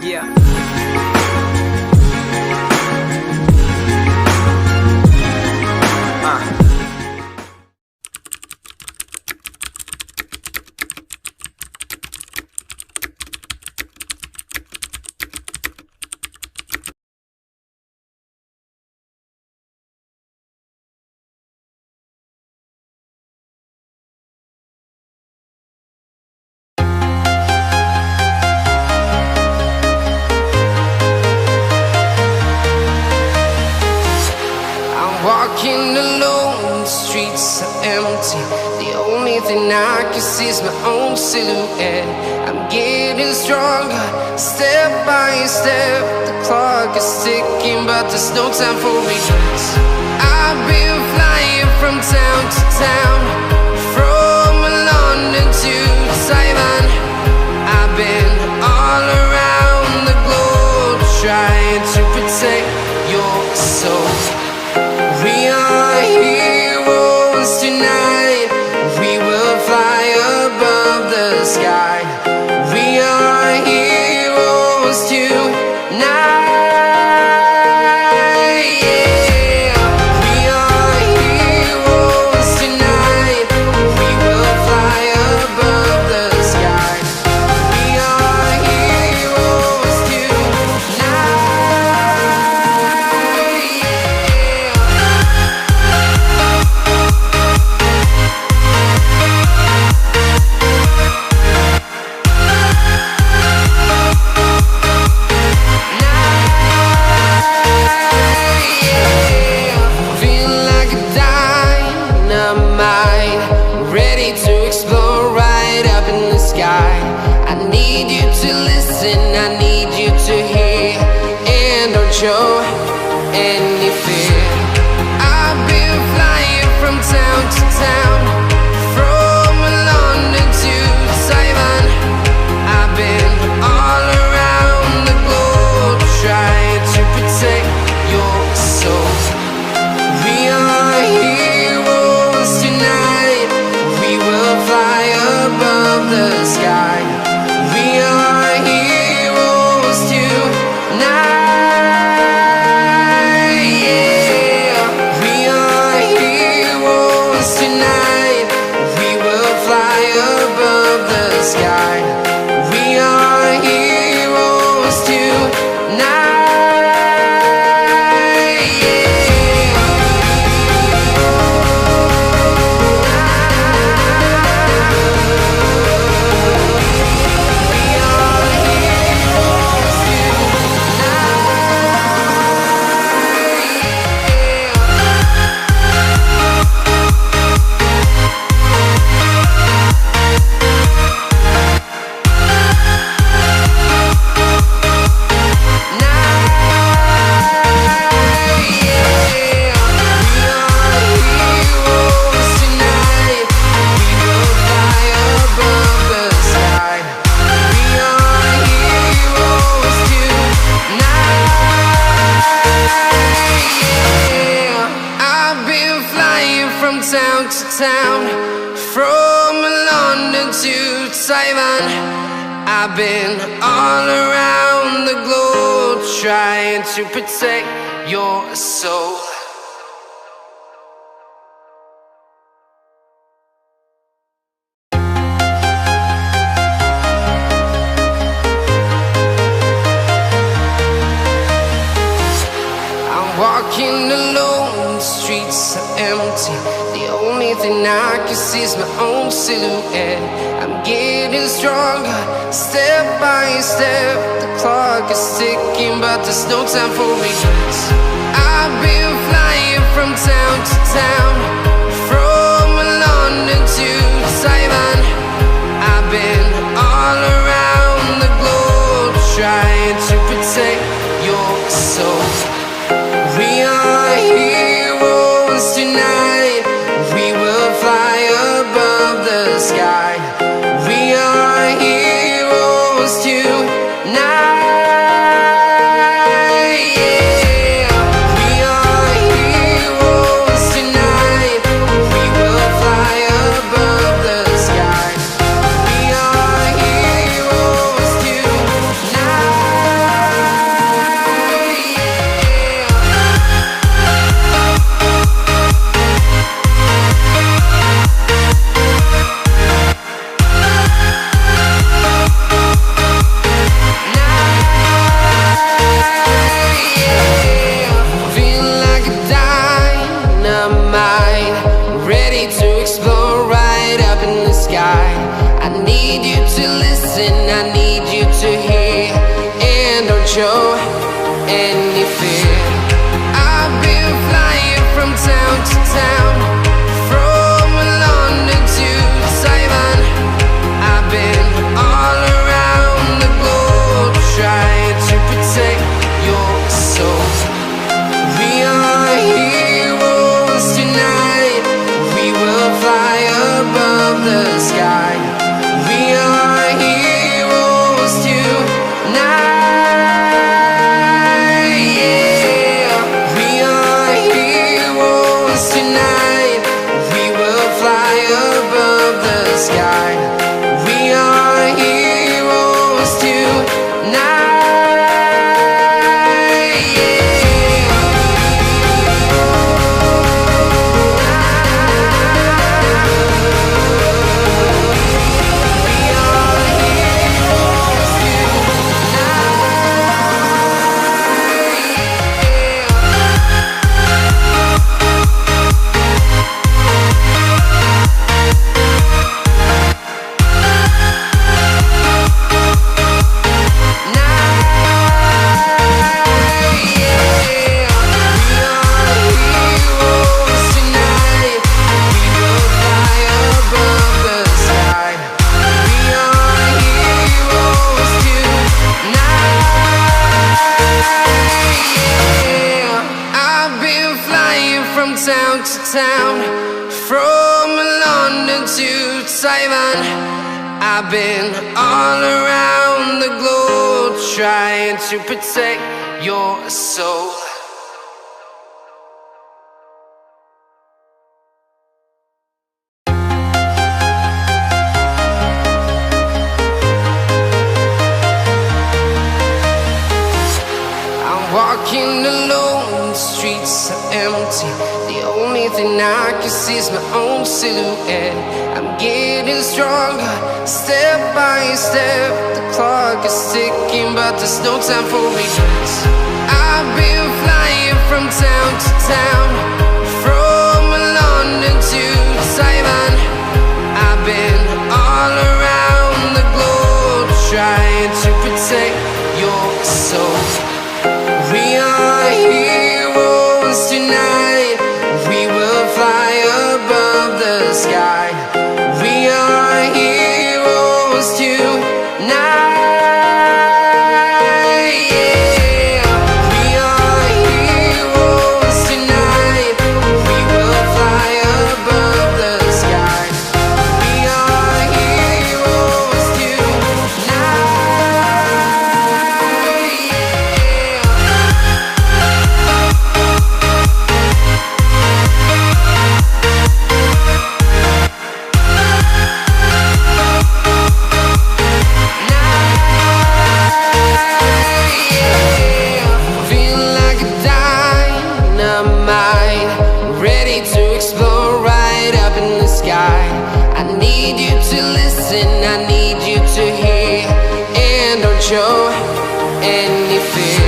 Yeah. Walking alone, the streets are empty. The only thing I can see is my own silhouette. I'm getting stronger, step by step. The clock is ticking, but there's no time for regrets. I've been flying from town to town, from London to Taiwan. I've been all around the globe, trying to protect your soul. We are heroes tonight. We will fly above the sky. We are heroes tonight. Yeah. We are heroes tonight. We will fly above the sky. We are heroes tonight. I need you to hear and don't show any fear. I've been flying from town to town, from London to Taiwan. I've been all around the globe, trying to protect your soul. We are heroes tonight. We will fly above the sky. We are heroes tonight. Yeah. We are heroes tonight. We will fly above the sky. We are heroes tonight. Town to town, from London to Taiwan. I've been all around the globe, trying to protect your soul. I'm walking alone, the streets are empty. The only thing I can see is my own silhouette. I'm getting stronger, step by step. The clock is ticking, but there's no time for regrets. I've been flying from town to town, from London to Taiwan. I've been all around the globe, trying to protect your soul. We are heroes tonight. We will fly above the sky. We are heroes tonight. Yeah. We are heroes tonight. We will fly above the sky. We are heroes tonight. Yeah. We are heroes tonight. We will fly above the sky. We are heroes tonight. Yeah. We are heroes tonight. We will fly above the sky. We are heroes tonight. We will fly above the sky. We are heroes tonight. We will fly above the sky. We are heroes tonight. We will fly above the sky. We are heroes tonight. We are heroes tonight. town, from London to Taiwan. I've been all around the globe trying to protect your soul. Walking alone, the streets are empty. The only thing I can see is my own silhouette. I'm getting stronger, step by step. The clock is ticking, but there's no time for regrets. I've been flying from town to town, from London to Taiwan. I've been all around the globe trying to protect your soul. We are heroes tonight. We will fly above the sky. We are heroes tonight. Yeah. We are heroes tonight. We will fly above the sky. We are heroes tonight. I need you to listen, I need you to hear, and don't show any fear.